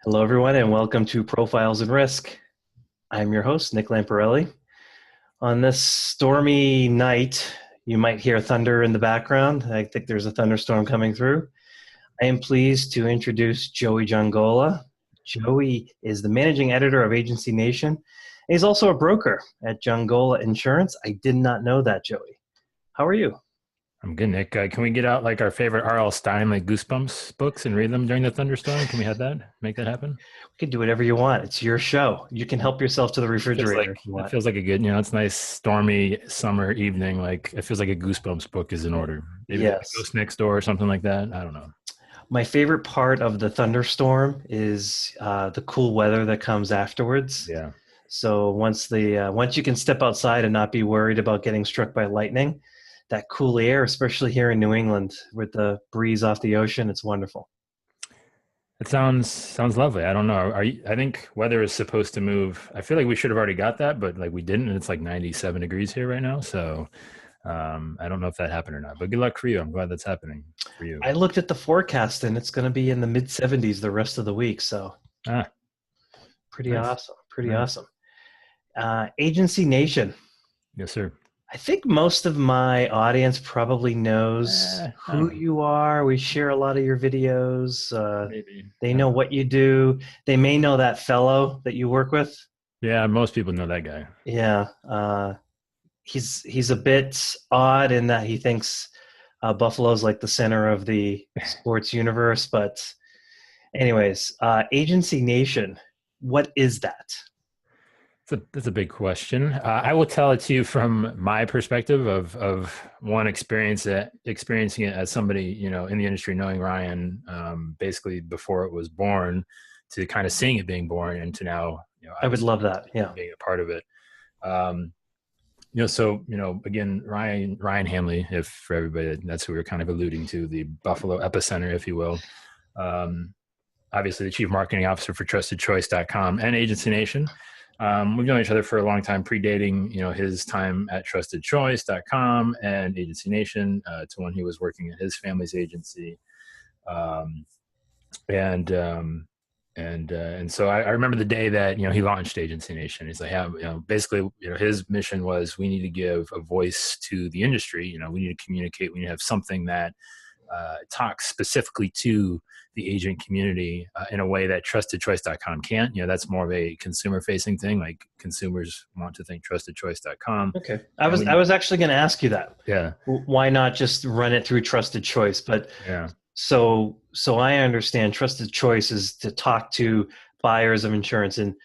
Hello, everyone, and welcome to Profiles in Risk. I'm your host, Nick Lamparelli. On this stormy night, you might hear thunder in the background. I think there's a thunderstorm coming through. I am pleased to introduce Joey Giangola. Joey is the managing editor of Agency Nation. He's also a broker at Giangola Insurance. I did not know that, Joey. How are you? I'm good, Nick. Can we get out like our favorite R.L. Stein, like Goosebumps books and read them during the thunderstorm? Can we have that? Make that happen? We can do whatever you want. It's your show. You can help yourself to the Feels refrigerator like if you it want. feels like a good, it's nice stormy summer evening. Like it feels like a Goosebumps book is in order. Maybe the Yes. Ghost Next Door or something like that. I don't know. My favorite part of the thunderstorm is the cool weather that comes afterwards. Yeah. So once you can step outside and not be worried about getting struck by lightning, that cool air, especially here in New England with the breeze off the ocean, it's wonderful. It sounds lovely. I don't know. I think weather is supposed to move. I feel like we should have already got that, but like we didn't, and it's like 97 degrees here right now. So I don't know if that happened or not. But good luck for you. I'm glad that's happening for you. I looked at the forecast and it's going to be in the mid 70s the rest of the week. So Ah, pretty nice. awesome. Pretty Nice. awesome. Agency Nation. Yes, sir. I think most of my audience probably knows I who don't know. you are. We share a lot of your videos. Maybe. They I know don't know. what you do. They may know that fellow that you work with. Yeah, most people know that guy. Yeah, he's a bit odd in that he thinks Buffalo's like the center of the sports universe. But anyways, Agency Nation, what is that? That's a big question. I will tell it to you from my perspective of one experiencing it as somebody in the industry, knowing Ryan basically before it was born, to kind of seeing it being born, and to now I would obviously love that. Yeah. being a part of it. Um, again, Ryan Hamley, if for everybody, that's who we were kind of alluding to, the Buffalo epicenter, if you will. Um, Obviously the chief marketing officer for trustedchoice.com and Agency Nation. We've known each other for a long time, predating his time at trustedchoice.com and Agency Nation, to when he was working at his family's agency. Um, and and so I remember the day that he launched Agency Nation. He's like, yeah, basically, his mission was, we need to give a voice to the industry. We need to communicate. We need to have something that talks specifically to the agent community in a way that trustedchoice.com can't. That's more of a consumer facing thing. Like, consumers want to think trustedchoice.com. Okay. And I we, was actually going to ask you that. yeah, Why not just run it through Trusted Choice? But yeah. so I understand Trusted Choice is to talk to buyers of insurance, and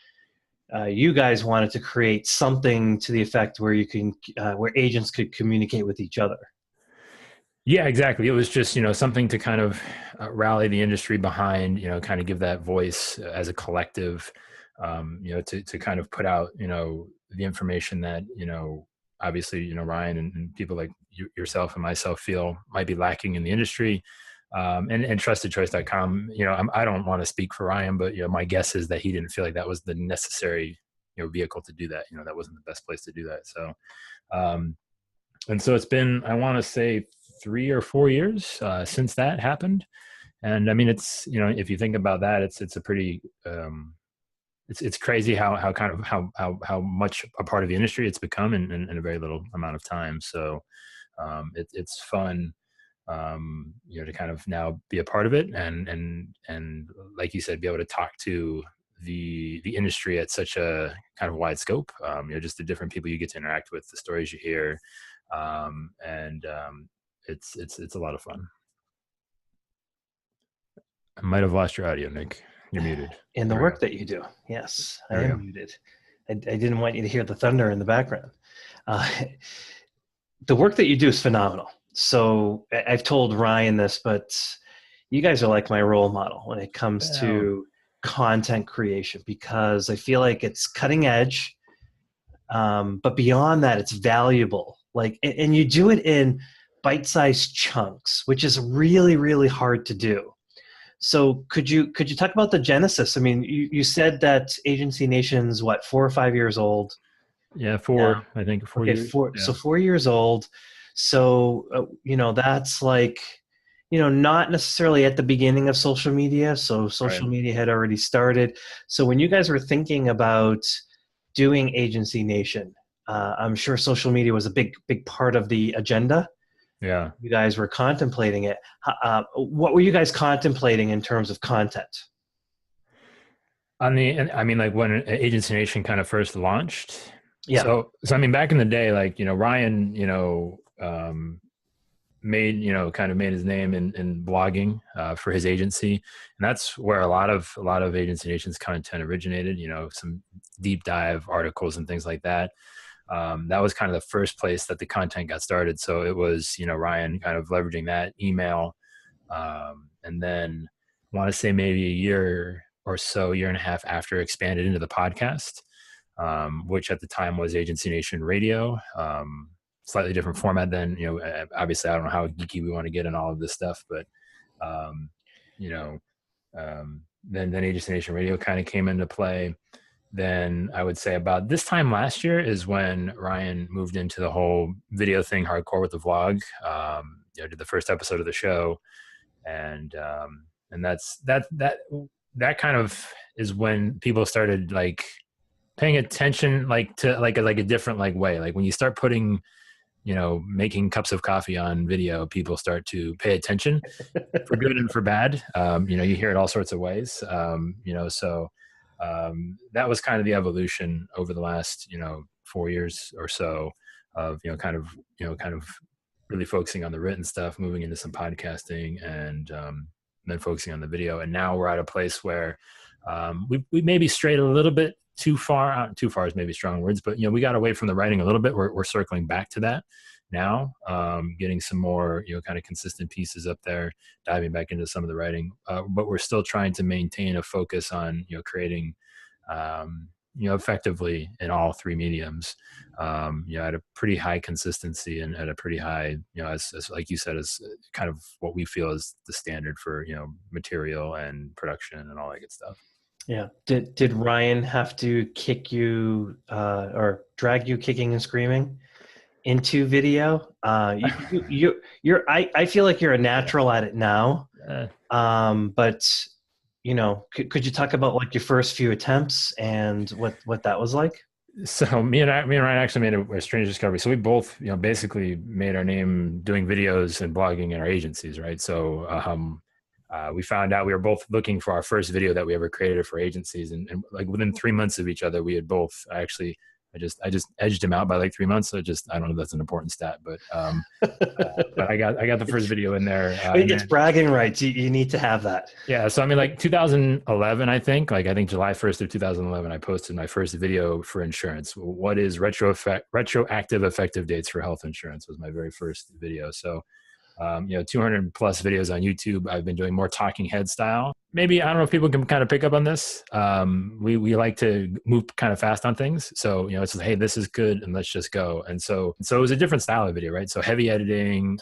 you guys wanted to create something to the effect where you can where agents could communicate with each other. Yeah, exactly. It was just, something to kind of rally the industry behind, kind of give that voice as a collective, to kind of put out, the information that, obviously, Ryan and people like yourself and myself feel might be lacking in the industry. And trustedchoice.com, I don't want to speak for Ryan, but, my guess is that he didn't feel like that was the necessary, vehicle to do that. That wasn't the best place to do that. So, um, and so it's been, I want to say, 3 or 4 years since that happened. And I mean, it's, if you think about that, it's a pretty, it's crazy how kind of how much a part of the industry it's become in a very little amount of time. So it's fun, to kind of now be a part of it, and like you said, be able to talk to the industry at such a kind of wide scope. Just the different people you get to interact with, the stories you hear, and it's a lot of fun. I might have lost your audio, Nick. You're muted. In the There we go. work that you do. Yes, I There we am go. muted. I didn't want you to hear the thunder in the background. Uh, the work that you do is phenomenal. So I've told Ryan this, but you guys are like my role model when it comes Well, to content creation, because I feel like it's cutting edge, but beyond that, it's valuable. Like, and you do it in bite-sized chunks, which is really, really hard to do. So could you talk about the genesis? I mean, you said that Agency Nation's what, 4 or 5 years old yeah, now? I think 4 Okay, years. four Yeah. so 4 years old. So that's like not necessarily at the beginning of social media. So Right. social media had already started. So when you guys were thinking about doing Agency Nation, I'm sure social media was a big part of the agenda. Yeah. You guys were contemplating it. What were you guys contemplating in terms of content? I mean, like when Agency Nation kind of first launched. Yeah. So I mean, back in the day, like, Ryan, made, kind of made his name in blogging for his agency. And that's where a lot of Agency Nation's content originated, some deep dive articles and things like that. That was kind of the first place that the content got started. So it was, Ryan kind of leveraging that email. And then I want to say maybe a year or so, year and a half after, expanded into the podcast, which at the time was Agency Nation Radio. Slightly different format than, obviously I don't know how geeky we want to get in all of this stuff, but, um, you know, then Agency Nation Radio kind of came into play. Then I would say about this time last year is when Ryan moved into the whole video thing hardcore with the vlog. Did the first episode of the show, and that kind of is when people started like paying attention, like to like a different like way. Like when you start putting, making cups of coffee on video, people start to pay attention for good and for bad. You hear it all sorts of ways. That was kind of the evolution over the last, 4 years or so of, kind of really focusing on the written stuff, moving into some podcasting, and then focusing on the video. And now we're at a place where we maybe strayed a little bit too far. Too far is maybe strong words, but we got away from the writing a little bit. We're circling back to that now, getting some more kind of consistent pieces up there, diving back into some of the writing. But we're still trying to maintain a focus on creating effectively in all three mediums, at a pretty high consistency and at a pretty high, as like you said, is kind of what we feel is the standard for, material and production and all that good stuff. Yeah. Did Ryan have to kick you or drag you kicking and screaming into video? I feel like you're a natural at it now. Uh, But could you talk about like your first few attempts and what that was like? so me and Ryan actually made a strange discovery. So we both, basically made our name doing videos and blogging in our agencies, right? So we found out we were both looking for our first video that we ever created for agencies, and like within 3 months of each other, we had both actually. I just edged him out by like 3 months. So I don't know if that's an important stat, but I got the first video in there, and It's then bragging rights. You need to have that. yeah. So I mean, like 2011, I think July 1st of 2011, I posted my first video for insurance. What is retroactive effective dates for health insurance was my very first video. So 200 plus videos on YouTube. I've been doing more talking head style. Maybe, I don't know if people can kind of pick up on this. We like to move kind of fast on things. So, it's like, hey, this is good and let's just go. And so it was a different style of video, right? So heavy editing,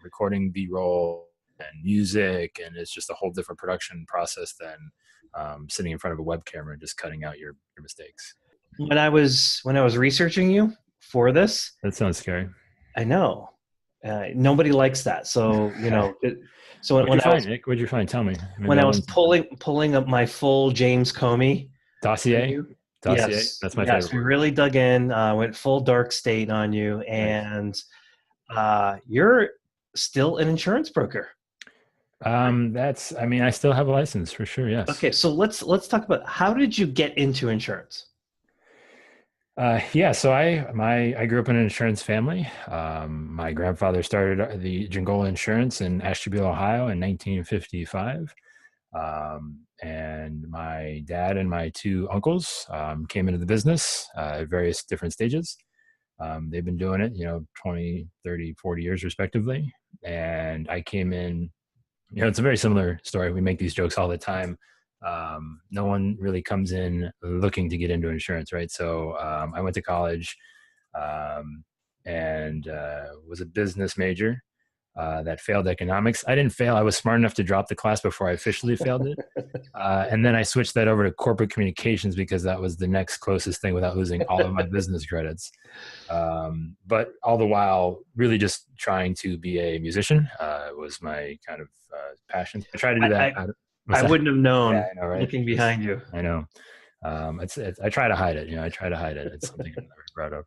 recording B-roll and music. And it's just a whole different production process than sitting in front of a web camera and just cutting out your mistakes. When I was researching you for this, That sounds scary. I know nobody likes that. So so What'd you when I find, was Nick? What'd you find? Tell me. Maybe when I I'll was learn something. pulling up my full James Comey on Dossier. you, Dossier. That's my favorite we word. really dug in, went full dark state on you, Nice. and you're still an insurance broker. I mean, I still have a license for sure. Yes. Okay, so let's talk about how did you get into insurance? Yeah. So I grew up in an insurance family. My grandfather started the Giangola Insurance in Ashtabula, Ohio in 1955. And my dad and my two uncles came into the business at various different stages. They've been doing it, 20, 30, 40 years respectively. And I came in, it's a very similar story. We make these jokes all the time. No one really comes in looking to get into insurance, right? So I went to college, and was a business major. that failed economics. I didn't fail. I was smart enough to drop the class before I officially failed it. And then I switched that over to corporate communications because that was the next closest thing without losing all of my business credits. But all the while, really just trying to be a musician was my kind of passion. I try to do that. I wouldn't have Yeah, known I know, right? looking behind you. I know. I try to hide it. I try to hide it. It's something I'm never proud of.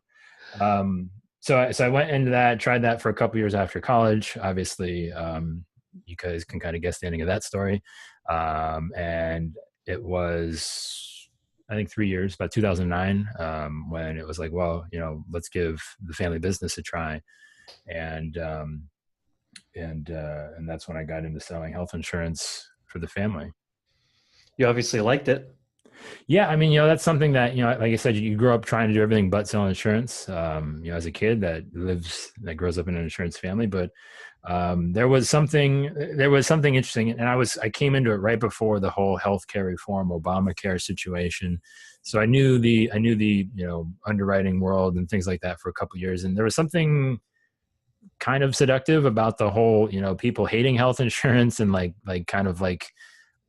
So I went into that, tried that for a couple years after college. Obviously, you guys can kind of guess the ending of that story. And it was, I think, 3 years, about 2009, when it was like, well, let's give the family business a try. And that's when I got into selling health insurance for the family. You obviously liked it. Yeah, I mean, that's something that, like I said, you grow up trying to do everything but sell insurance. As a kid that grows up in an insurance family, but there was something interesting, and I came into it right before the whole healthcare reform, Obamacare situation. So I knew the underwriting world and things like that for a couple of years, and there was something kind of seductive about the whole, people hating health insurance and like kind of like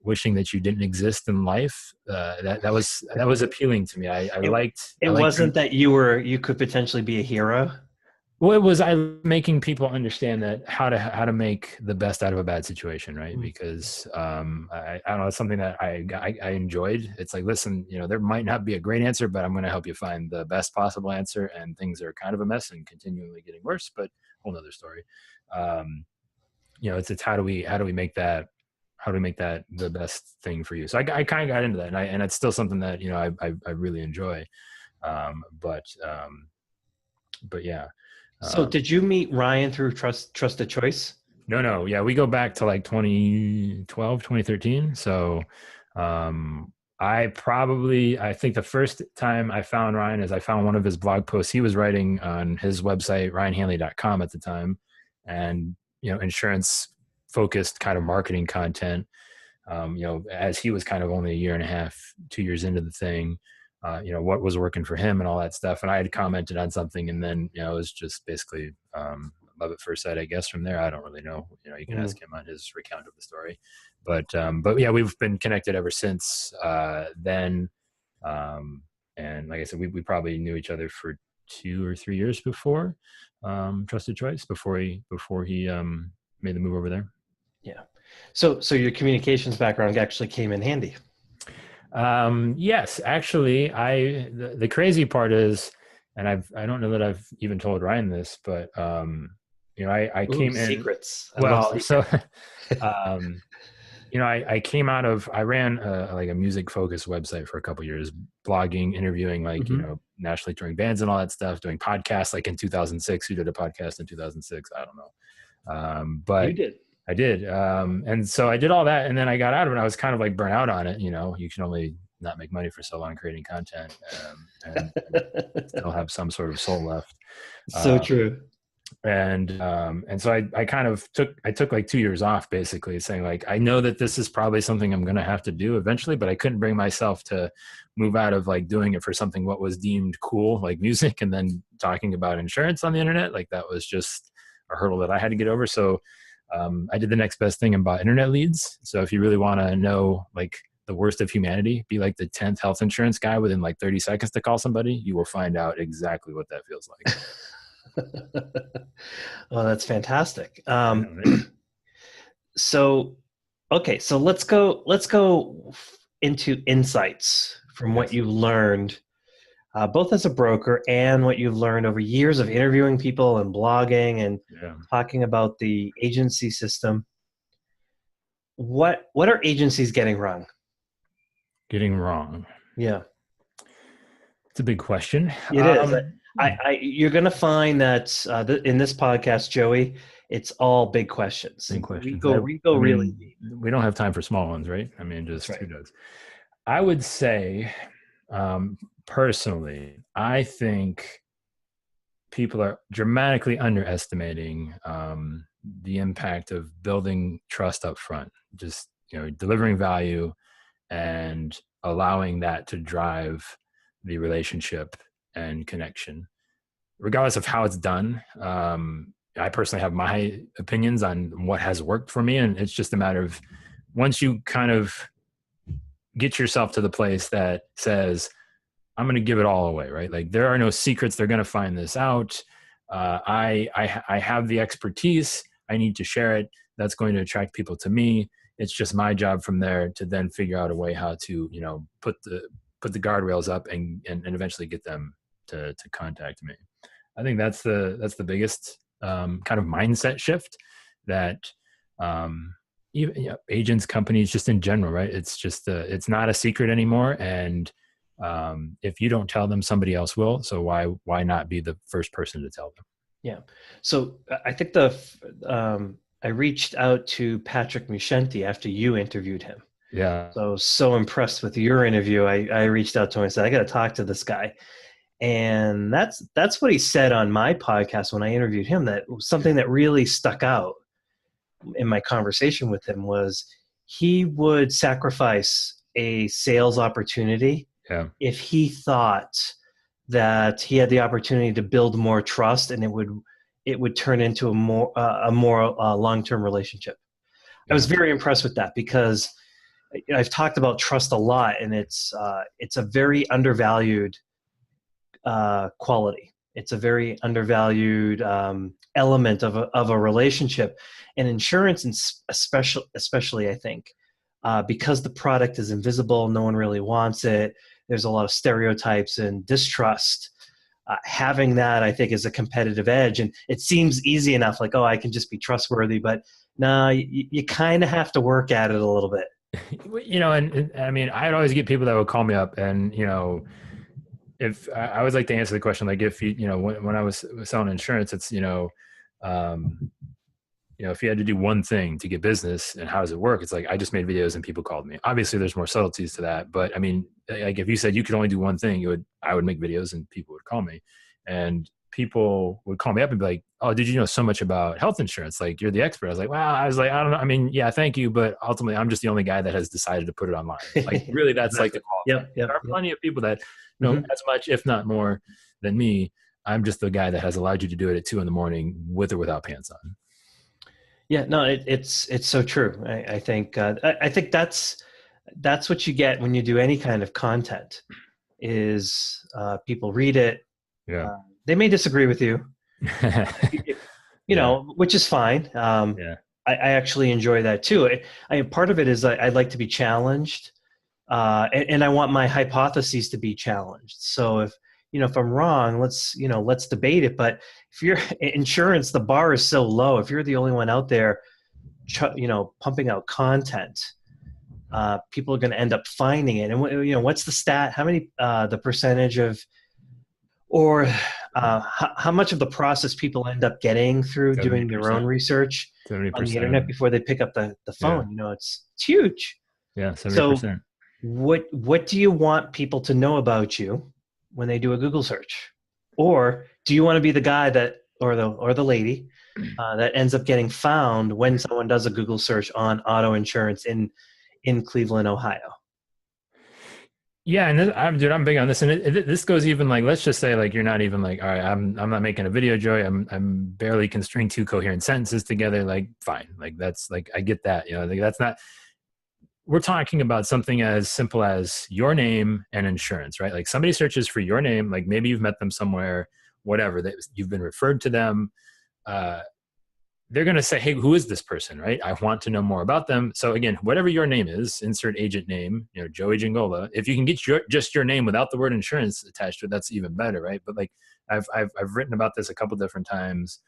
wishing that you didn't exist in life. That was appealing to me. I liked. It wasn't that you could potentially be a hero. Well, it was making people understand that how to make the best out of a bad situation, right? Because I don't know, it's something that I enjoyed. It's like, listen, there might not be a great answer, but I'm going to help you find the best possible answer. And things are kind of a mess and continually getting worse, but whole nother story. It's how do we make that the best thing for you? So I kind of got into that, and it's still something that I really enjoy. But yeah. So did you meet Ryan through Trusted Choice? No. Yeah, we go back to like 2012, 2013. So I think the first time I found Ryan is I found one of his blog posts he was writing on his website, ryanhanley.com at the time, and insurance focused kind of marketing content. As he was kind of only a year and a half, 2 years into the thing, what was working for him and all that stuff. And I had commented on something, and then, it was just basically love at first sight, I guess, from there. I don't really know. You can ask him on his recount of the story. But yeah, we've been connected ever since then. And like I said, we probably knew each other for 2 or 3 years before Trusted Choice, before he made the move over there. Yeah. So your communications background actually came in handy. Yes, actually, the crazy part is, and I don't know that I've even told Ryan this, but I came in secrets. Well, so I ran like a music focused website for a couple of years, blogging, interviewing, like nationally touring bands and all that stuff, doing podcasts. Like in 2006, who did a podcast in 2006? I don't know. But you did. I did. And so I did all that, and then I got out of it. And I was kind of like burnt out on it. You can only not make money for so long creating content, and still have some sort of soul left. So true. And so I kind of took like 2 years off, basically saying like, I know that this is probably something I'm going to have to do eventually, but I couldn't bring myself to move out of like doing it for something what was deemed cool, like music, and then talking about insurance on the internet. Like that was just a hurdle that I had to get over. So I did the next best thing and bought internet leads. So if you really want to know like the worst of humanity, be like the 10th health insurance guy within like 30 seconds to call somebody, you will find out exactly what that feels like. Well, that's fantastic. So let's go into insights from what you learned, both as a broker and what you've learned over years of interviewing people and blogging and talking about the agency system. What are agencies getting wrong? Getting wrong? Yeah. It's a big question. It is. You're going to find that in this podcast, Joey, it's all big questions. Big questions. We go really deep. We don't have time for small ones, right? I mean, just who does? I would say, personally, I think people are dramatically underestimating the impact of building trust up front. Just delivering value and allowing that to drive the relationship and connection, regardless of how it's done. I personally have my opinions on what has worked for me. And it's just a matter of once you kind of get yourself to the place that says, I'm going to give it all away, right? Like there are no secrets. They're going to find this out. I have the expertise. I need to share it. That's going to attract people to me. It's just my job from there to then figure out a way how to, put the guardrails up and eventually get them to contact me. I think that's the biggest kind of mindset shift that even agents, companies, just in general, right? It's just it's not a secret anymore, and if you don't tell them, somebody else will. So why not be the first person to tell them? Yeah. So I think I reached out to Patrick Muschenti after you interviewed him. Yeah. So impressed with your interview. I reached out to him and said, I got to talk to this guy. And that's what he said on my podcast when I interviewed him. That something that really stuck out in my conversation with him was he would sacrifice a sales opportunity if he thought that he had the opportunity to build more trust and it would turn into a more long-term relationship. I was very impressed with that because I've talked about trust a lot, and it's a very undervalued quality. It's a very undervalued element of a relationship, and insurance, and especially I think because the product is invisible, no one really wants it. There's a lot of stereotypes and distrust. Having that, I think, is a competitive edge, and it seems easy enough, like, oh, I can just be trustworthy, but no, you kind of have to work at it a little bit. And I mean, I'd always get people that would call me up, and if I always like to answer the question, like if you when I was selling insurance, it's if you had to do one thing to get business and how does it work, it's like I just made videos and people called me. Obviously there's more subtleties to that, but I mean, like if you said you could only do one thing, I would make videos and people would call me, and people would call me up and be like, oh, did you know so much about health insurance? Like you're the expert. I was like, wow. I was like, I don't know. I mean, yeah, thank you. But ultimately I'm just the only guy that has decided to put it online. Like really, that's Exactly. like the call. Yep. There are plenty of people that know as much, if not more than me. I'm just the guy that has allowed you to do it at 2 a.m. with or without pants on. Yeah, no, it's so true. I think that's what you get when you do any kind of content is people read it. Yeah. They may disagree with you, which is fine. Yeah. I actually enjoy that too. Part of it is I like to be challenged, and I want my hypotheses to be challenged. So if I'm wrong, let's debate it. But if you're insurance, the bar is so low. If you're the only one out there, pumping out content, people are going to end up finding it. And what's the stat? How many the percentage of, or how much of the process people end up getting through 70%. doing their own research 70%. on the internet before they pick up the phone? Yeah. It's huge. Yeah, 70%. So what do you want people to know about you when they do a Google search? Or do you want to be the guy that, or the lady that ends up getting found when someone does a Google search on auto insurance in Cleveland, Ohio? Yeah, and I'm big on this, and this goes even like, let's just say like you're not even like, all right, I'm not making a video, Joey. I'm barely can string 2 coherent sentences together. Like, fine, like that's like I get that. Like that's not. We're talking about something as simple as your name and insurance, right? Like somebody searches for your name, like maybe you've met them somewhere, whatever, that you've been referred to them. They're going to say, hey, who is this person, right? I want to know more about them. So again, whatever your name is, insert agent name, Joey Giangola. If you can get just your name without the word insurance attached to it, that's even better, right? But like I've written about this a couple different times.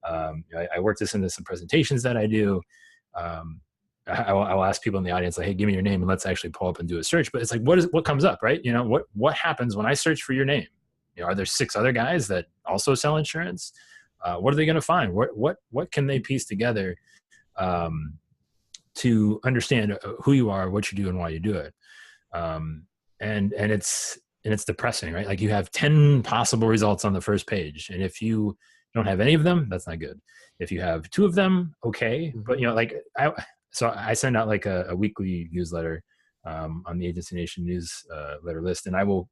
I work this into some presentations that I do. I will ask people in the audience, like, hey, give me your name and let's actually pull up and do a search. But it's like, what comes up, right? What happens when I search for your name? Are there 6 other guys that also sell insurance? What are they going to find? What can they piece together to understand who you are, what you do, and why you do it? And it's depressing, right? Like you have 10 possible results on the first page, and if you don't have any of them, that's not good. If you have 2 of them, okay. But so I send out like a weekly newsletter on the Agency Nation newsletter list, and I will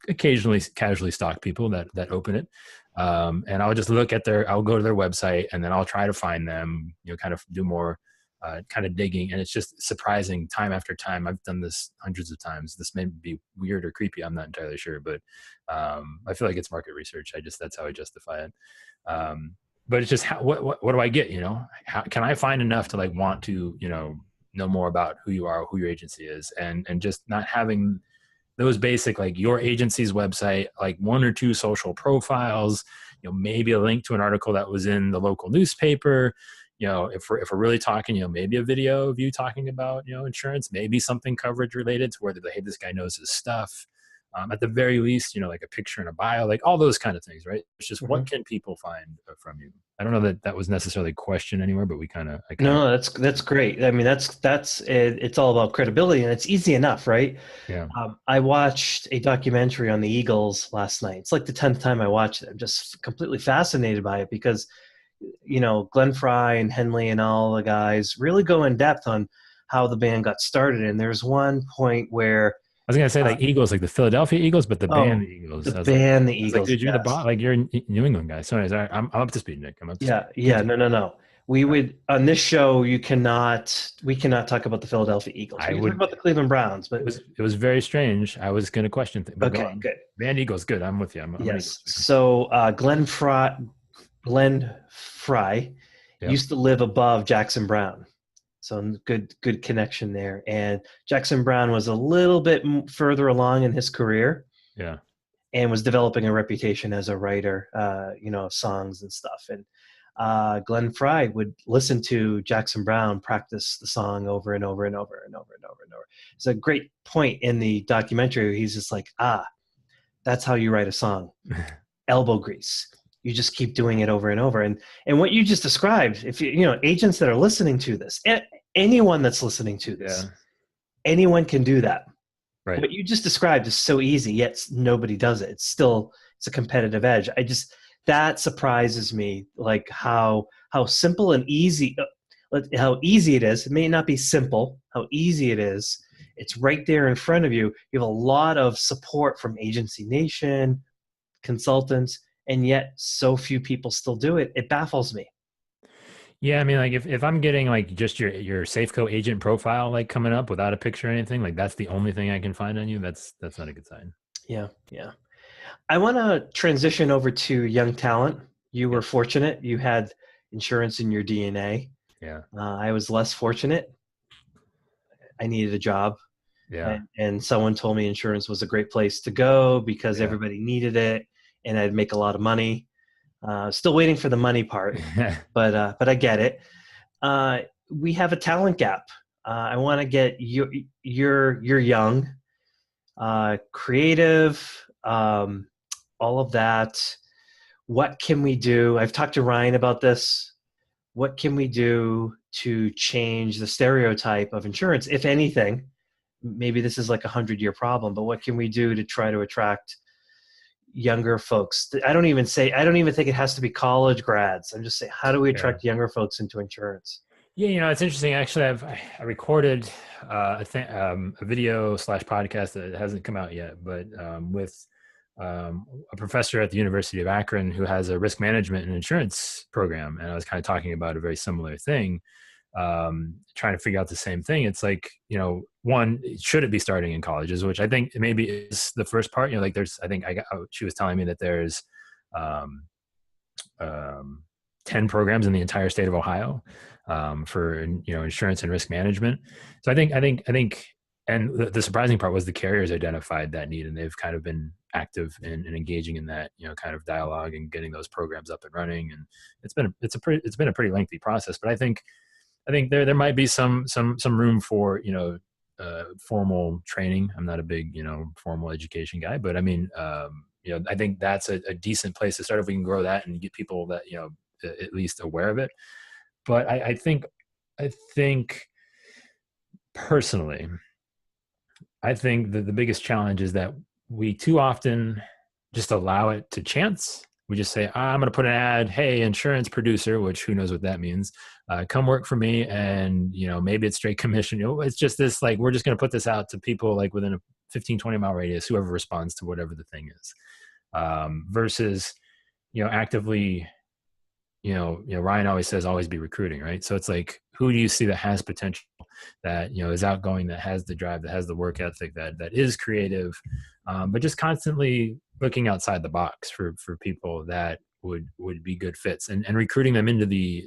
occasionally casually stalk people that open it. And I'll just look at I'll go to their website, and then I'll try to find them, kind of do more kind of digging. And it's just surprising time after time. I've done this hundreds of times. This may be weird or creepy, I'm not entirely sure, but I feel like it's market research. That's how I justify it. But it's just what do I get? How can I find enough to like want to know more about who you are, who your agency is, and just not having those basic, like your agency's website, like one or two social profiles, maybe a link to an article that was in the local newspaper. If we're really talking, maybe a video of you talking about, insurance, maybe something coverage related to where they're like, hey, this guy knows his stuff. At the very least, like a picture and a bio, like all those kind of things, right? It's just what can people find from you? I don't know that was necessarily a question anywhere, but No, that's great. I mean, that's it, it's all about credibility, and it's easy enough, right? Yeah. I watched a documentary on the Eagles last night. It's like the 10th time I watched it. I'm just completely fascinated by it because, Glenn Fry and Henley and all the guys really go in depth on how the band got started. And there's one point where I was gonna say like Eagles, like the Philadelphia Eagles, but the band the Eagles. The band the I was like, Eagles. dude, you're the Yes. boss. Like you're a New England guy. Sorry, I'm up to speed, Nick. I'm up to speed. Yeah. No. We would on this show. We cannot talk about the Philadelphia Eagles. We can talk about the Cleveland Browns, but it was very strange. I was going to question, but go okay, on. good. Band Eagles, good. I'm with you. I'm an Yes. Eagles fan. So Glenn Fry Yep. used to live above Jackson Brown, so good connection there. And Jackson Brown was a little bit further along in his career. Yeah. And was developing a reputation as a writer, of songs and stuff. And Glenn Fry would listen to Jackson Brown practice the song over and over and over and over and over and over. It's a great point in the documentary where he's just like, that's how you write a song. Elbow grease. You just keep doing it over and over. And what you just described, if agents that are listening to this, anyone that's listening to this, anyone can do that. Right. What you just described is so easy, yet nobody does it. It's a competitive edge. That surprises me, like how simple and easy, how easy it is. It may not be simple, how easy it is. It's right there in front of you. You have a lot of support from Agency Nation, consultants, and yet so few people still do it. It baffles me. Yeah, I mean, like if I'm getting like just your Safeco agent profile like coming up without a picture or anything, like that's the only thing I can find on you, that's not a good sign. Yeah. I want to transition over to young talent. You were fortunate; you had insurance in your DNA. Yeah. I was less fortunate. I needed a job. Yeah. And someone told me insurance was a great place to go because everybody needed it, and I'd make a lot of money. Still waiting for the money part, but I get it. We have a talent gap. I want to get you're young, creative, all of that. What can we do? I've talked to Ryan about this. What can we do to change the stereotype of insurance, if anything? Maybe this is like a 100-year problem, but what can we do to try to attract younger folks? I don't even think it has to be college grads. I'm just saying, how do we attract younger folks into insurance? Yeah, it's interesting. Actually, I recorded a video / podcast that hasn't come out yet, but with a professor at the University of Akron who has a risk management and insurance program, and I was kind of talking about a very similar thing, trying to figure out the same thing. It's like, one, should it be starting in colleges, which I think maybe is the first part. Like she was telling me that there's 10 programs in the entire state of Ohio for insurance and risk management. So I think, and the surprising part was the carriers identified that need, and they've kind of been active in engaging in that kind of dialogue and getting those programs up and running. And it's been a pretty lengthy process, but I think there might be some room for formal training. I'm not a big formal education guy, but I mean I think that's a decent place to start if we can grow that and get people that at least aware of it. But I think personally, I think that the biggest challenge is that we too often just allow it to chance. We just say, I'm going to put an ad, hey, insurance producer, which who knows what that means, come work for me. And, maybe it's straight commission. It's just this, like, we're just going to put this out to people like within 15, 20 mile radius, whoever responds to whatever the thing is, versus, actively, Ryan always says, always be recruiting, right? So it's like, who do you see that has potential, that, is outgoing, that has the drive, that has the work ethic, that is creative, but just constantly looking outside the box for people that would be good fits, and recruiting them into the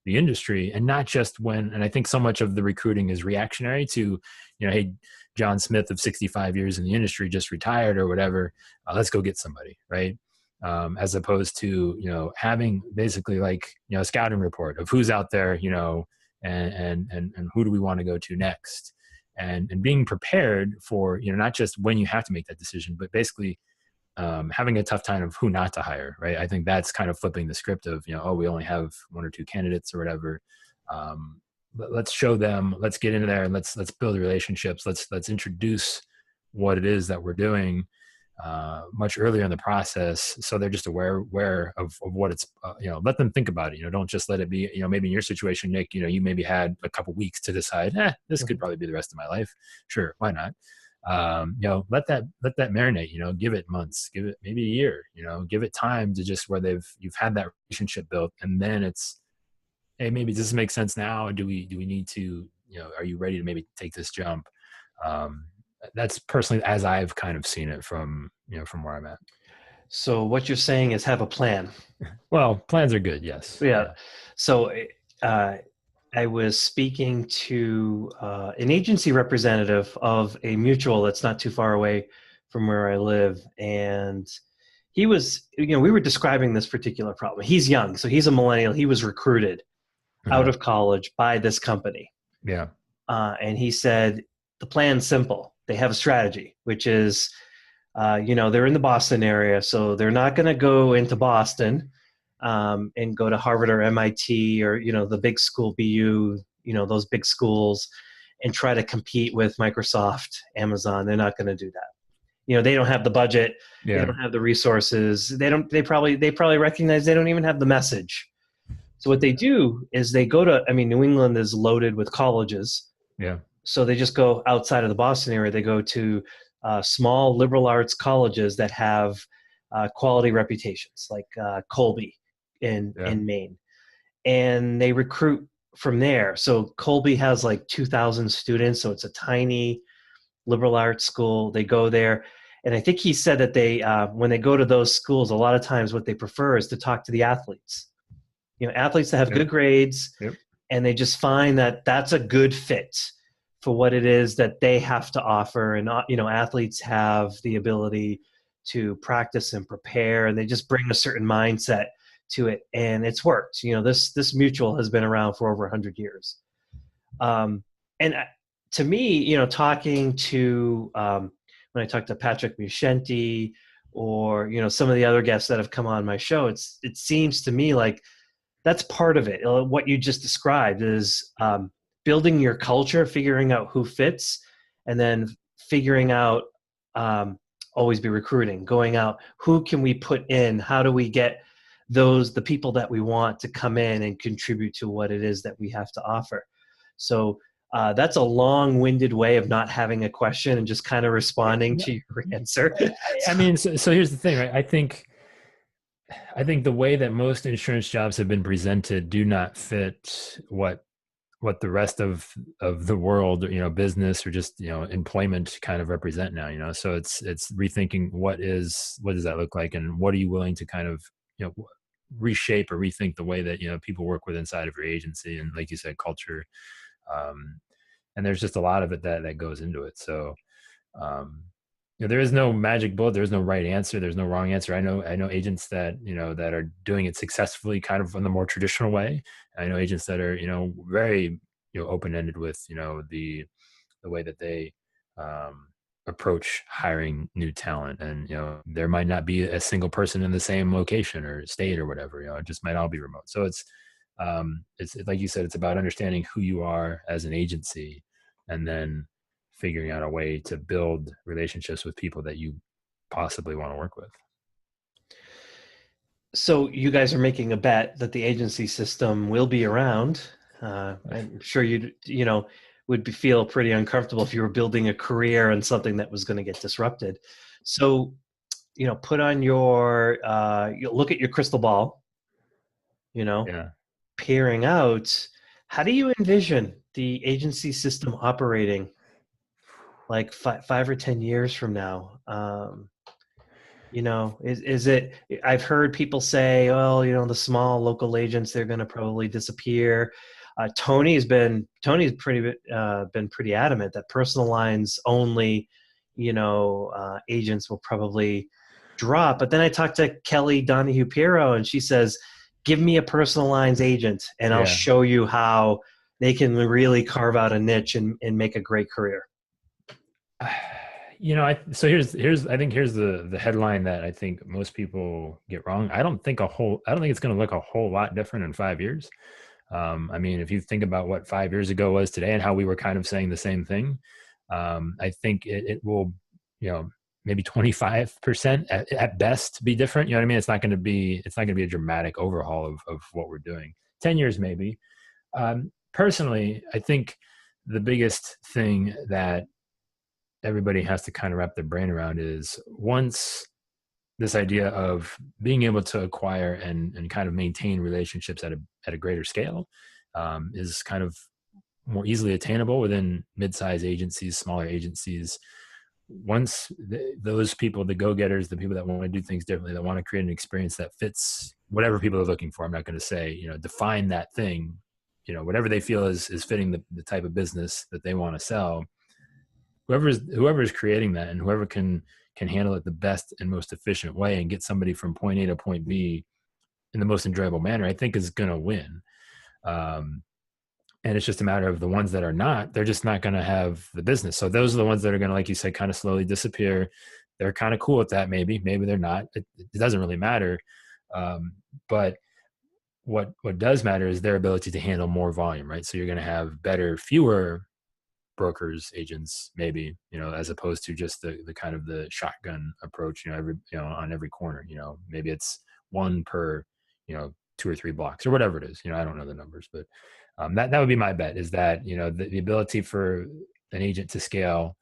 industry. And not just and I think so much of the recruiting is reactionary to, hey, John Smith of 65 years in the industry just retired or whatever, let's go get somebody, right? As opposed to, having basically like, a scouting report of who's out there, and who do we want to go to next, and being prepared for, not just when you have to make that decision, but basically having a tough time of who not to hire, right? I think that's kind of flipping the script of, oh, we only have one or two candidates or whatever. Let's show them, let's get into there, and let's build relationships. Let's introduce what it is that we're doing much earlier in the process, so they're just aware of what it's, let them think about it. Don't just let it be, maybe in your situation, Nick, you maybe had a couple weeks to decide, this could probably be the rest of my life. Sure, why not? Let that marinate, give it months, give it maybe a year, give it time to just where you've had that relationship built. And then it's, hey, maybe does this make sense now? Do we need to, are you ready to maybe take this jump? That's personally as I've kind of seen it from where I'm at. So what you're saying is have a plan. Well, plans are good. Yes. Yeah. So I was speaking to an agency representative of a mutual that's not too far away from where I live. And he was, we were describing this particular problem. He's young, so he's a millennial. He was recruited out of college by this company. Yeah. And he said, the plan's simple. They have a strategy, which is, they're in the Boston area, so they're not going to go into Boston and go to Harvard or MIT or, the big school, BU, those big schools, and try to compete with Microsoft, Amazon. They're not going to do that. They don't have the budget. Yeah. They don't have the resources. They probably recognize they don't even have the message. So what they do is they go to, New England is loaded with colleges. Yeah. So they just go outside of the Boston area. They go to small liberal arts colleges that have quality reputations, like Colby in Maine, and they recruit from there. So Colby has like 2,000 students, so it's a tiny liberal arts school. They go there, and I think he said that they, when they go to those schools, a lot of times what they prefer is to talk to the athletes. Athletes that have good grades, and they just find that that's a good fit for what it is that they have to offer. And, athletes have the ability to practice and prepare, and they just bring a certain mindset to it. And it's worked. This mutual has been around for over 100 years. And to me, talking to, when I talk to Patrick Muscienti or, some of the other guests that have come on my show, it seems to me like that's part of it. What you just described is building your culture, figuring out who fits, and then figuring out, always be recruiting, going out, who can we put in? How do we get the people that we want to come in and contribute to what it is that we have to offer? So that's a long-winded way of not having a question and just kind of responding to your answer. So here's the thing, right? I think the way that most insurance jobs have been presented do not fit what the rest of the world, business or just, employment kind of represent now, so it's rethinking what does that look like, and what are you willing to kind of, reshape or rethink the way that, people work with inside of your agency, and like you said, culture. And there's just a lot of it that goes into it. So, there is no magic bullet. There's no right answer. There's no wrong answer. I know agents that, that are doing it successfully kind of in the more traditional way. I know agents that are, very, open-ended with, the way that they approach hiring new talent. And, there might not be a single person in the same location or state or whatever, it just might all be remote. So it's like you said, it's about understanding who you are as an agency, and then figuring out a way to build relationships with people that you possibly want to work with. So you guys are making a bet that the agency system will be around. I'm sure feel pretty uncomfortable if you were building a career on something that was going to get disrupted. So, put on you look at your crystal ball, you know, Yeah. peering out. How do you envision the agency system operating like 5 or 10 years from now? Is it, I've heard people say, well, the small local agents, they're going to probably disappear. Tony's been pretty adamant that personal lines only, agents will probably drop. But then I talked to Kelly Donahue Pirro, and she says, give me a personal lines agent and I'll Yeah. show you how they can really carve out a niche and make a great career. So here's the headline that I think most people get wrong. I don't think it's going to look a whole lot different in 5 years. I mean, if you think about what 5 years ago was today and how we were kind of saying the same thing, I think it will, maybe 25% at best be different. You know what I mean? It's not going to be a dramatic overhaul of what we're doing. 10 years, maybe. Personally, I think the biggest thing that everybody has to kind of wrap their brain around is, once this idea of being able to acquire and kind of maintain relationships at a greater scale is kind of more easily attainable within mid-size agencies, smaller agencies. Once those people, the go-getters, the people that want to do things differently, that want to create an experience that fits whatever people are looking for, I'm not going to say, define that thing, whatever they feel is fitting the type of business that they want to sell. Whoever is creating that, and whoever can handle it the best and most efficient way and get somebody from point A to point B in the most enjoyable manner, I think is going to win. And it's just a matter of the ones that are not, they're just not going to have the business. So those are the ones that are going to, like you said, kind of slowly disappear. They're kind of cool with that. Maybe they're not. It doesn't really matter. But what does matter is their ability to handle more volume, right? So you're going to have fewer brokers, agents, maybe, as opposed to just the kind of the shotgun approach, on every corner, maybe it's one per, 2 or 3 blocks or whatever it is. I don't know the numbers, but that would be my bet, is that, the ability for an agent to scale,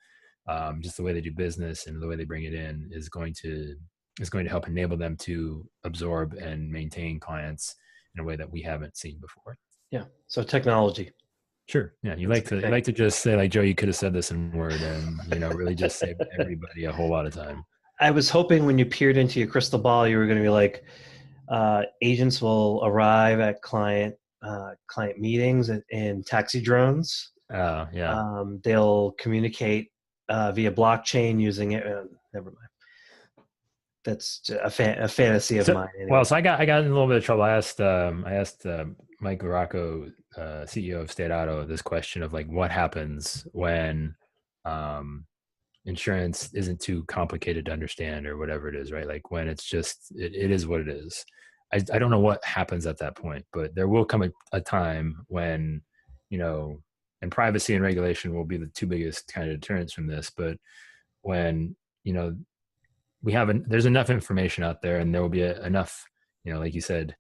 just the way they do business and the way they bring it in is going to help enable them to absorb and maintain clients in a way that we haven't seen before. Yeah. So technology. Sure. Yeah. You like to just say, like, Joe, you could have said this in Word, and, really just save everybody a whole lot of time. I was hoping when you peered into your crystal ball, you were going to be like, agents will arrive at client meetings in taxi drones. Yeah. They'll communicate via blockchain using it. Never mind. That's a fantasy of mine. Anyway. Well, so I got in a little bit of trouble. I asked Mike Larocco, CEO of State Auto, this question of, like, what happens when insurance isn't too complicated to understand, or whatever it is, right? Like, when it's just it is what it is. I don't know what happens at that point, but there will come a time when, and privacy and regulation will be the two biggest kind of deterrents from this. But when, there's enough information out there, and there will be enough, like you said,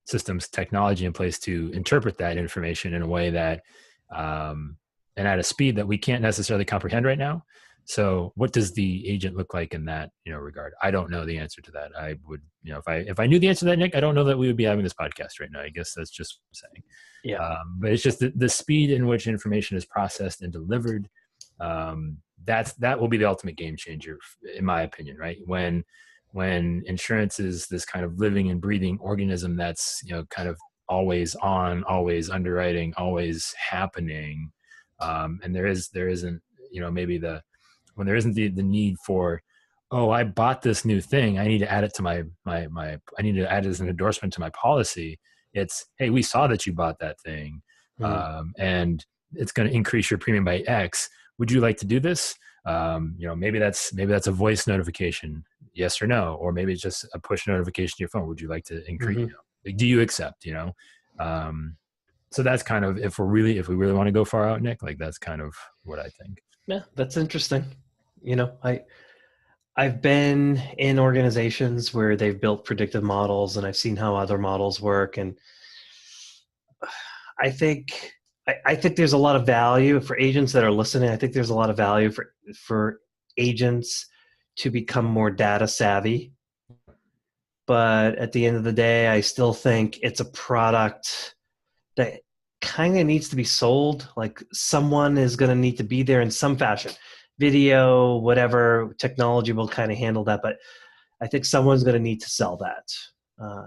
systems, technology in place to interpret that information in a way that, and at a speed that we can't necessarily comprehend right now. So what does the agent look like in that, regard? I don't know the answer to that. I would, if I knew the answer to that, Nick, I don't know that we would be having this podcast right now. I guess that's just what I'm saying. Yeah. But it's just the speed in which information is processed and delivered. That will be the ultimate game changer, in my opinion, right? When insurance is this kind of living and breathing organism that's, kind of always on, always underwriting, always happening. And there isn't, maybe when there isn't the need for, oh, I bought this new thing, I need to add it to I need to add it as an endorsement to my policy. It's, hey, we saw that you bought that thing, and it's going to increase your premium by X. Would you like to do this? Maybe that's a voice notification, yes or no, or maybe it's just a push notification to your phone. Would you like to increase? Do you accept? So that's kind of, if we really want to go far out, Nick, like, that's kind of what I think. Yeah, that's interesting. I've been in organizations where they've built predictive models, and I've seen how other models work, and I think I think there's a lot of value for agents that are listening. I think there's a lot of value for agents to become more data savvy. But at the end of the day, I still think it's a product that kind of needs to be sold. Like someone is going to need to be there in some fashion. Video, whatever technology will kind of handle that. But I think someone's going to need to sell that.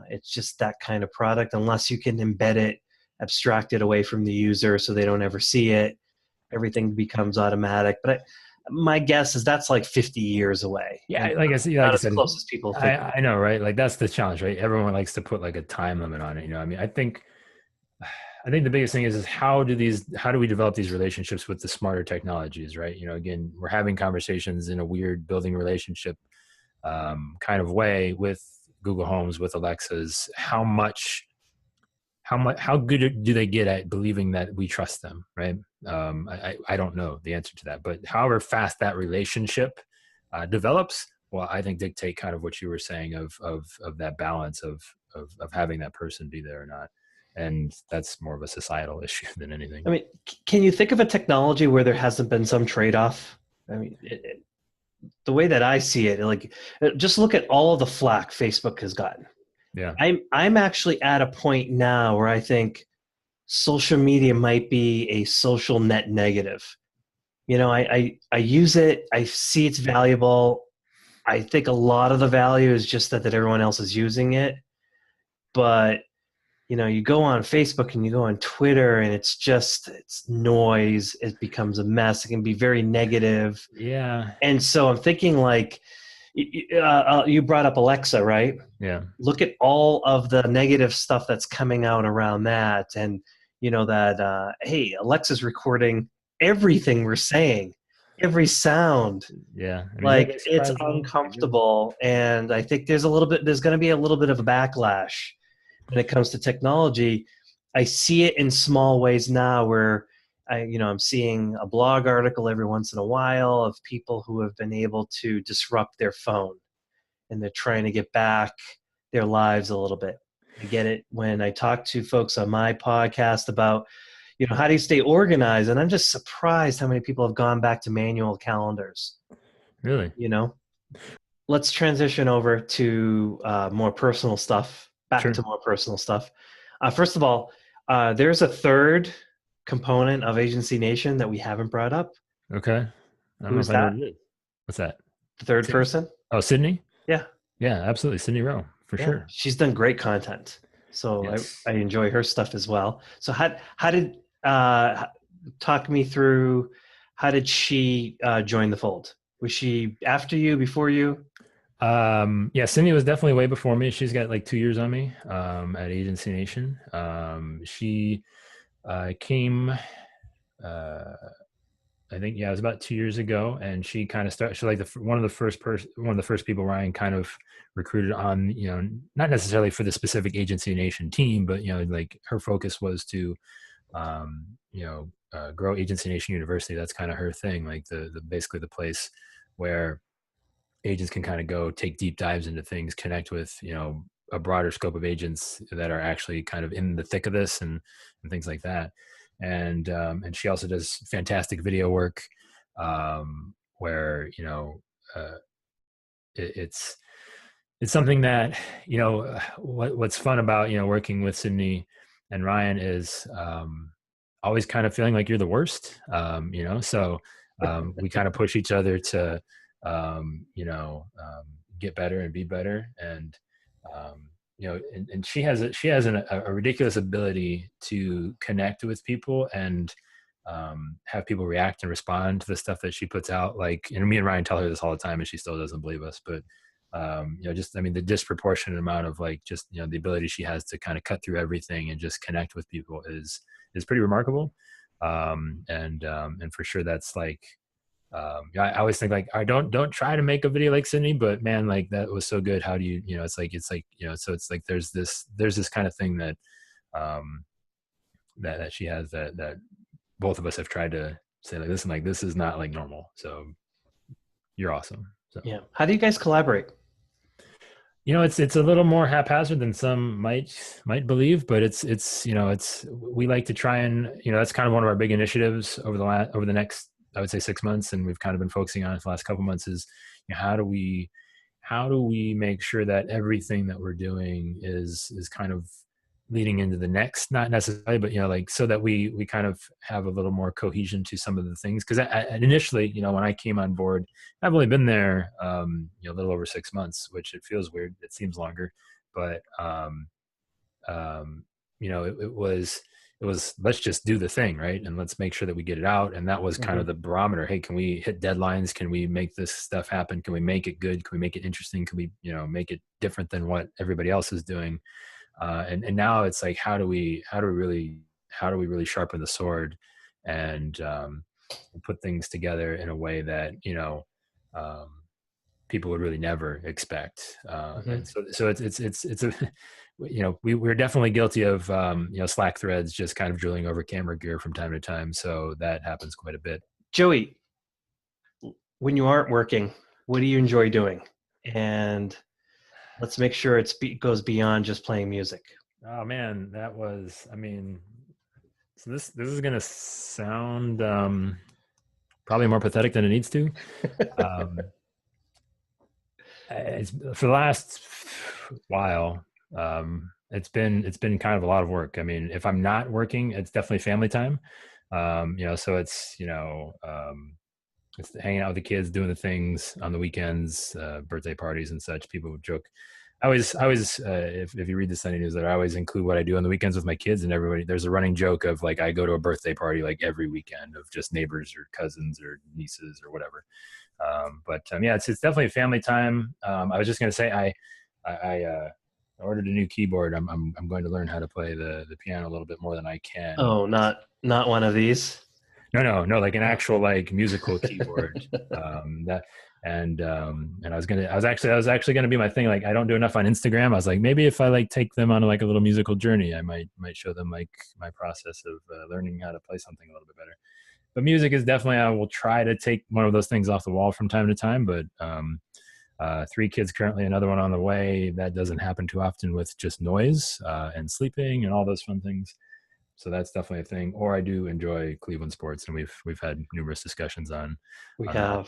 It's just that kind of product, unless you can embed it, abstract it away from the user so they don't ever see it. Everything becomes automatic. But my guess is that's like 50 years away, Yeah, and like not I as said, close as people think. I know, right? Like that's the challenge, right? Everyone likes to put like a time limit on it. I mean, I think the biggest thing is how do we develop these relationships with the smarter technologies, right? Again, we're having conversations in a weird building relationship kind of way with Google Homes, with Alexas. How good do they get at believing that we trust them, right? I don't know the answer to that, but however fast that relationship develops, well, I think dictate kind of what you were saying of that balance of having that person be there or not, and that's more of a societal issue than anything. I mean, can you think of a technology where there hasn't been some trade-off? I mean, the way that I see it, like just look at all of the flack Facebook has gotten. Yeah, I'm actually at a point now where I think social media might be a social net negative. I use it. I see it's valuable. I think a lot of the value is just that everyone else is using it. But you go on Facebook and you go on Twitter, and it's noise. It becomes a mess. It can be very negative. yeah, And so I'm thinking like, you brought up Alexa, right? yeah, Look at all of the negative stuff that's coming out around that, and that hey, Alexa's recording everything we're saying, every sound. yeah. I mean, Like they it's surprised me. They do. uncomfortable, and I think there's going to be a little bit of a backlash when it comes to technology. I see it in small ways now where I'm seeing a blog article every once in a while of people who have been able to disrupt their phone, and they're trying to get back their lives a little bit. I get it when I talk to folks on my podcast about, how do you stay organized? And I'm just surprised how many people have gone back to manual calendars, Really? you know? Let's transition over to more personal stuff, back to Sure. more personal stuff. First of all, there's a third component of Agency Nation that we haven't brought up. Okay. I don't Who know is if I know that? what it is. What's that? The third Sydney? person? Oh, Sydney? Yeah. Yeah, absolutely. Sydney Rowe, for Yeah, sure. she's done great content. So I Yes. enjoy her stuff as well. So how did talk me through, how did she join the fold? Was she after you, before you? Yeah, Sydney was definitely way before me. She's got like 2 years on me at Agency Nation. She came, uh, I think, yeah, it was about 2 years ago, and she kind of started. She's like one of the one of the first people Ryan kind of recruited on. Not necessarily for the specific Agency Nation team, but like her focus was to, grow Agency Nation University. That's kind of her thing. Like the basically the place where agents can kind of go take deep dives into things, connect with a broader scope of agents that are actually kind of in the thick of this and things like that. And she also does fantastic video work, where it's something that what's fun about working with Sydney and Ryan is always kind of feeling like you're the worst. So we kind of push each other to get better and be better. And and she has a ridiculous ability to connect with people and have people react and respond to the stuff that she puts out. Like, and me and Ryan tell her this all the time, and she still doesn't believe us. But just I mean, the disproportionate amount of like just the ability she has to kind of cut through everything and just connect with people is pretty remarkable. And for sure, that's like. I always think like I don't try to make a video like Sydney, but man, like that was so good. How do you it's like so it's like there's this kind of thing that um that she has that both of us have tried to say like listen, like this is not like normal. So you're awesome. So Yeah. How do you guys collaborate? it's a little more haphazard than some might believe, but it's we like to try and that's kind of one of our big initiatives over the next, I would say, 6 months, and we've kind of been focusing on it for the last couple months is how do we make sure that everything that we're doing is kind of leading into the next, not necessarily, but like so that we kind of have a little more cohesion to some of the things. Because initially, when I came on board, I've only been there a little over 6 months, which it feels weird, it seems longer, but it was let's just do the thing, right, and let's make sure that we get it out. And that was kind of the barometer. Hey, can we hit deadlines? Can we make this stuff happen? Can we make it good? Can we make it interesting? Can we make it different than what everybody else is doing? And now it's like, how do we really sharpen the sword and put things together in a way that um, people would really never expect. And so it's a we're definitely guilty of Slack threads just kind of drilling over camera gear from time to time. So that happens quite a bit. Joey, when you aren't working, what do you enjoy doing? And let's make sure it goes beyond just playing music. Oh man, so this is gonna sound probably more pathetic than it needs to. It's, for the last while, it's been kind of a lot of work. I mean, if I'm not working, it's definitely family time. So it's hanging out with the kids, doing the things on the weekends, birthday parties and such. People would joke. I always, if you read the Sunday newsletter, I always include what I do on the weekends with my kids, and everybody. There's a running joke of like I go to a birthday party like every weekend of just neighbors or cousins or nieces or whatever. Yeah, it's definitely family time. I was just going to say I ordered a new keyboard. I'm going to learn how to play the piano a little bit more than I can. Oh, not one of these. No, like an actual like musical keyboard. And I was actually gonna be my thing. Like I don't do enough on Instagram. I was like, maybe if I like take them on like a little musical journey, I might show them like my process of learning how to play something a little bit better. But music is definitely, I will try to take one of those things off the wall from time to time. But 3 kids currently, another one on the way. That doesn't happen too often with just noise and sleeping and all those fun things. So that's definitely a thing. Or I do enjoy Cleveland sports, and we've had numerous discussions on. I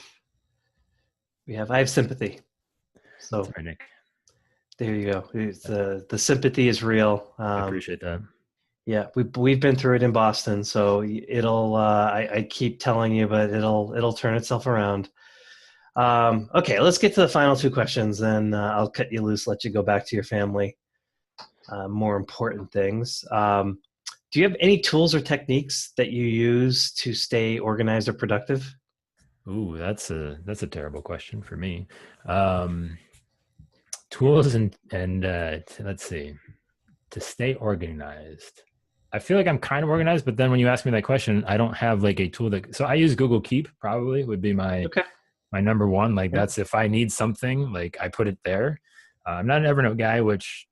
have sympathy. So sorry, Nick. There you go. The sympathy is real. I appreciate that. Yeah, we've been through it in Boston, so it'll. I keep telling you, but it'll turn itself around. Okay, let's get to the final 2 questions, then I'll cut you loose, let you go back to your family. More important things. Do you have any tools or techniques that you use to stay organized or productive? Ooh, that's a terrible question for me. Tools and let's see, to stay organized. I feel like I'm kind of organized, but then when you ask me that question, I don't have like a tool so I use Google Keep, probably would be my number one. Like that's, if I need something, like I put it there. I'm not an Evernote guy, which,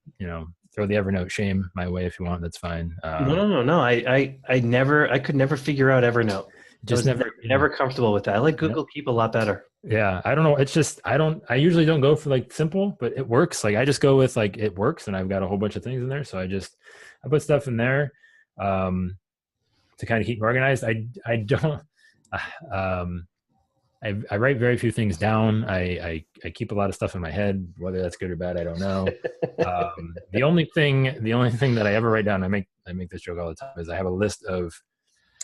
throw the Evernote shame my way if you want. That's fine. No. I could never figure out Evernote. Just never comfortable with that. I like Google Keep a lot better. Yeah, I don't know. It's just I usually don't go for like simple, but it works. Like I just go with like it works, and I've got a whole bunch of things in there. So I put stuff in there to kind of keep me organized. I don't. I write very few things down. I keep a lot of stuff in my head. Whether that's good or bad, I don't know. The only thing that I ever write down, I make this joke all the time, is I have a list of,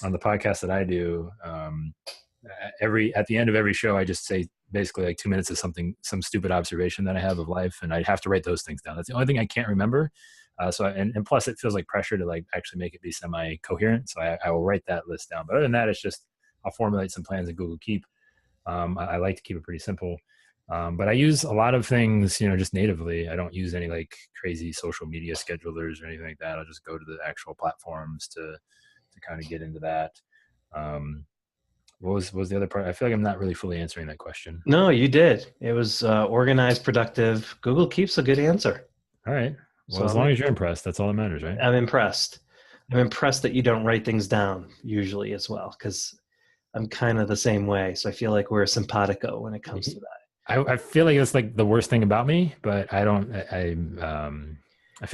on the podcast that I do, at the end of every show, I just say basically like 2 minutes of some stupid observation that I have of life, and I have to write those things down. That's the only thing I can't remember. And plus it feels like pressure to like actually make it be semi-coherent. So I will write that list down. But other than that, it's just, I'll formulate some plans in Google Keep. I like to keep it pretty simple. But I use a lot of things, just natively. I don't use any like crazy social media schedulers or anything like that. I'll just go to the actual platforms to kind of get into that. What was the other part? I feel like I'm not really fully answering that question. No, you did. It was organized, productive. Google Keep's a good answer. All right. Well, so as long as you're impressed, that's all that matters, right? I'm impressed. I'm impressed that you don't write things down usually as well, because I'm kind of the same way. So I feel like we're a simpatico when it comes to that. I feel like it's like the worst thing about me, but I feel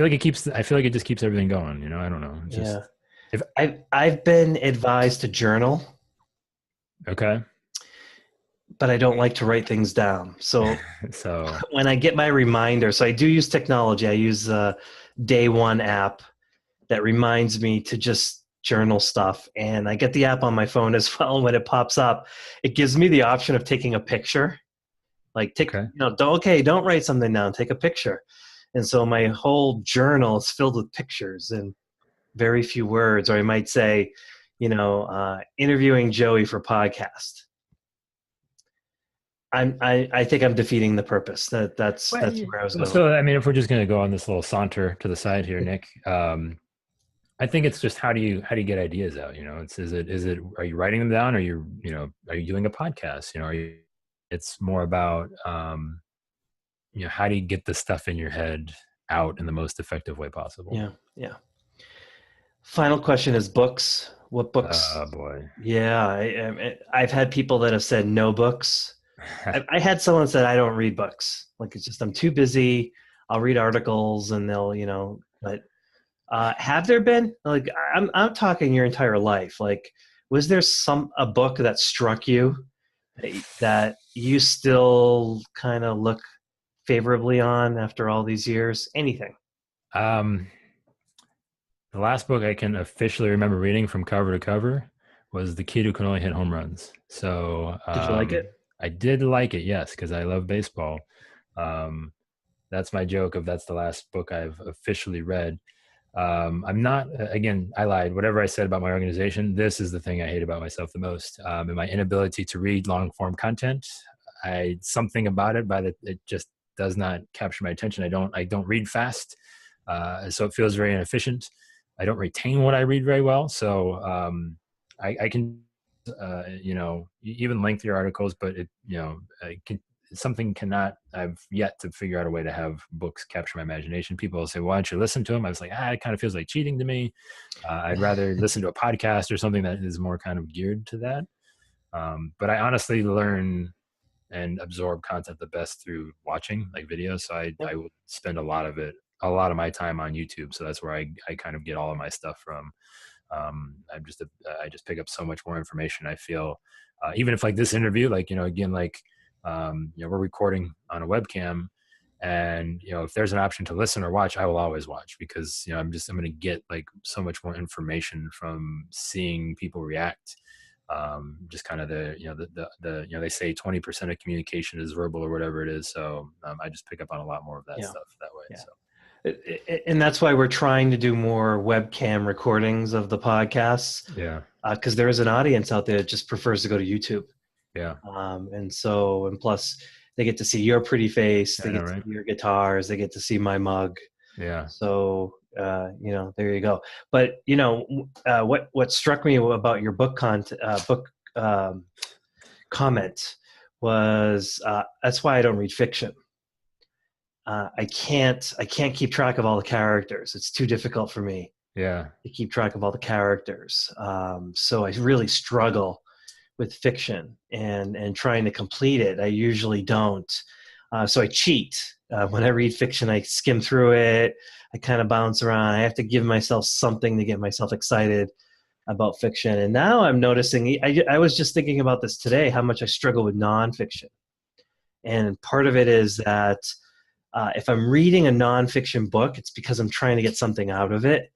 like I feel like it just keeps everything going, I don't know. It's Yeah. just, if, I've been advised to journal, okay. but I don't like to write things down. So So, when I get my reminder, so I do use technology. I use the Day One app that reminds me to just journal stuff. And I get the app on my phone as well. And when it pops up, it gives me the option of taking a picture. Like okay. don't write something down, take a picture. And so my whole journal is filled with pictures and very few words. Or I might say, interviewing Joey for podcast. I think I'm defeating the purpose. Well, That's where I was going with so, I mean, if we're just going to go on this little saunter to the side here, Nick, I think it's just how do you get ideas out? Are you writing them down? Are you doing a podcast? It's more about, how do you get the stuff in your head out in the most effective way it. possible? Yeah, yeah. Final question is books. What books? Boy. Yeah, I've had people that have said no books. I had someone said I don't read books. Like it's just I'm too busy. I'll read articles and they'll, but have there been like I'm talking your entire life. Like was there a book that struck you that you still kind of look favorably on after all these years? Anything? um, the last book I can officially remember reading from cover to cover was The Kid Who Can Only Hit Home Runs. So Did you like it? I did like it, yes, because I love baseball. Um, that's my joke of that's the last book I've officially read. I'm not, again, I lied. Whatever I said about my organization, this is the thing I hate about myself the most. And my inability to read long form content. Something about it, it just does not capture my attention. I don't read fast. So it feels very inefficient. I don't retain what I read very well. So, I can, even lengthier articles, but something cannot, I've yet to figure out a way to have books capture my imagination. People will say, why don't you listen to them? I was like, it kind of feels like cheating to me. I'd rather listen to a podcast or something that is more kind of geared to that. But I honestly learn and absorb content the best through watching like videos. So I Yep. would spend a lot of my time on YouTube. So that's where I kind of get all of my stuff from. I just pick up so much more information. I feel, even if like this interview, like, again, like, we're recording on a webcam, and, if there's an option to listen or watch, I will always watch, because, I'm going to get like so much more information from seeing people react. Just kind of they say 20% of communication is verbal or whatever it is. So, I just pick up on a lot more of that Yeah. stuff that way. Yeah. So, And that's why we're trying to do more webcam recordings of the podcasts, yeah. because there is an audience out there that just prefers to go to YouTube. Yeah. And plus they get to see your pretty face, I they know, get to right? see your guitars, they get to see my mug. Yeah. So there you go. But what struck me about your book comment was that's why I don't read fiction. I can't keep track of all the characters. It's too difficult for me Yeah. to keep track of all the characters. So I really struggle with fiction and trying to complete it. I usually don't. So I cheat. When I read fiction, I skim through it. I kind of bounce around. I have to give myself something to get myself excited about fiction. And now I'm noticing, I was just thinking about this today, how much I struggle with nonfiction. And part of it is that if I'm reading a nonfiction book, it's because I'm trying to get something out of it.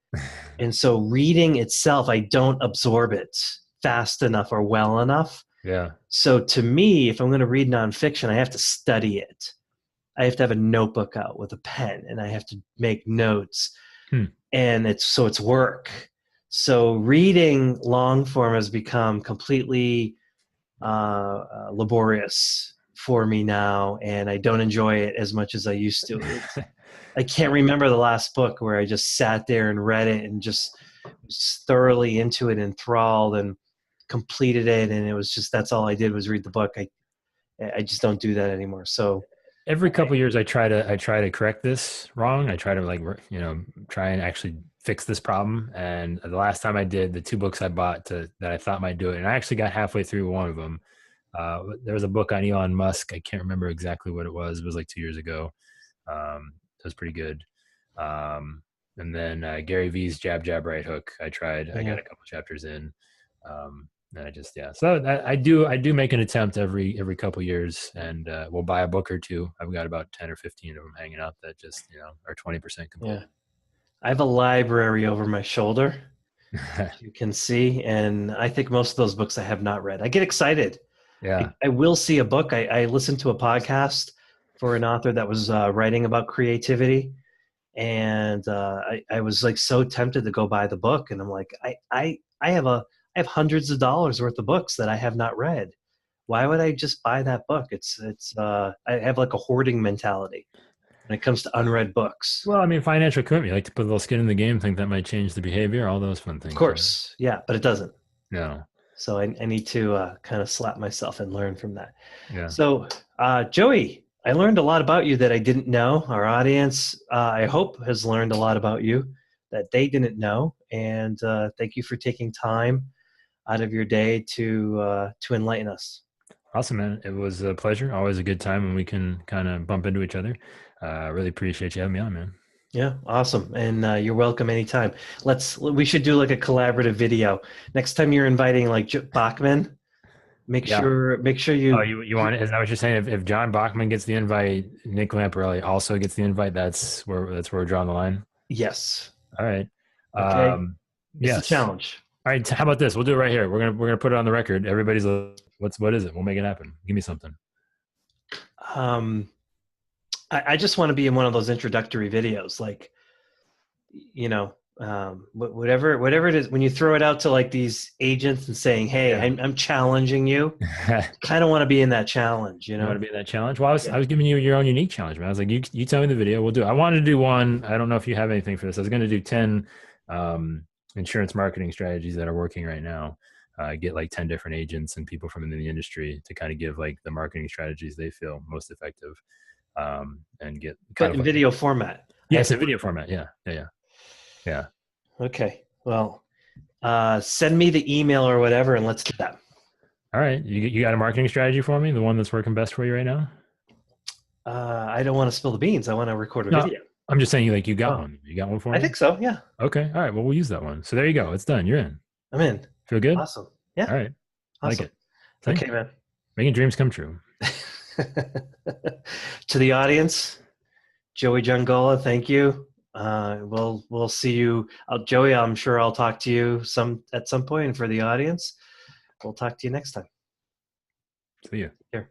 And so reading itself, I don't absorb it fast enough or well enough. Yeah. So to me, if I'm going to read nonfiction, I have to study it. I have to have a notebook out with a pen and I have to make notes. Hmm. And it's work. So reading long form has become completely laborious for me now, and I don't enjoy it as much as I used to. I can't remember the last book where I just sat there and read it and just was thoroughly into it, enthralled, and completed it. And it was just that's all I did was read the book. I just don't do that anymore. So Every couple of years, I try to correct this wrong. I try to, like, try and actually fix this problem. And the last time I did, the two books I bought that I thought might do it, and I actually got halfway through one of them. There was a book on Elon Musk. I can't remember exactly what it was. It was like 2 years ago. It was pretty good. And then Gary Vee's Jab Jab Right Hook. I tried. I Yeah. got a couple chapters in. And I just So I do make an attempt every couple years, and we'll buy a book or two. I've got about 10 or 15 of them hanging out that just are 20% complete. Yeah. I have a library over my shoulder, which you can see, and I think most of those books I have not read. I get excited. Yeah. I will see a book. I listened to a podcast for an author that was writing about creativity, and I was like so tempted to go buy the book, and I'm like, I have hundreds of dollars worth of books that I have not read. Why would I just buy that book? I have like a hoarding mentality when it comes to unread books. Well, I mean, financial commitment. You like to put a little skin in the game, think that might change the behavior, all those fun Of things, right? course, yeah, but it doesn't. No. So I need to kind of slap myself and learn from that. Yeah. So, Joey, I learned a lot about you that I didn't know. Our audience, I hope, has learned a lot about you that they didn't know. And thank you for taking time out of your day to enlighten us. Awesome, man. It was a pleasure. Always a good time when we can kind of bump into each other. Really appreciate you having me on, man. Yeah, awesome. And you're welcome anytime. We should do like a collaborative video. Next time you're inviting like Bachman, Yeah. make sure Oh, you you want it? Is that what you're saying? If John Bachman gets the invite, Nick Lamparelli also gets the invite. That's where we're drawing the line. yes. All right. Okay. It's a Yes. challenge. All right. How about this? We'll do it right here. We're gonna put it on the record. Everybody's what is it? We'll make it happen. Give me something. Um I just want to be in one of those introductory videos, like, whatever it is, when you throw it out to like these agents and saying, hey, Yeah. I'm challenging you, kind of want to be in that challenge, You want to be in that challenge? Well, I Yeah. was giving you your own unique challenge, man. I was like, you tell me the video, we'll do it. I wanted to do one. I don't know if you have anything for this. I was going to do 10 insurance marketing strategies that are working right now. Get like 10 different agents and people from the industry to kind of give like the marketing strategies they feel most effective, and get kind But of in like, video format. yes, a video format. Yeah. Yeah. Yeah. Yeah. Okay. Well, send me the email or whatever, and let's do that. All right. You got a marketing strategy for me? The one that's working best for you right now? I don't want to spill the beans. I want to record a No, video. I'm just saying like you got Oh, one. You got one for I me? think so. Yeah, Okay. All right. Well, we'll use that one. So there you go. It's done. You're in. I'm in. Feel good? Awesome. Yeah, All right. Like awesome. it. Thank Okay, you. man. Making dreams come true. To the audience, Joey Giangola, thank you. We'll see you, Joey. I'm sure I'll talk to you at some point. And for the audience, we'll talk to you next time. See you. Here.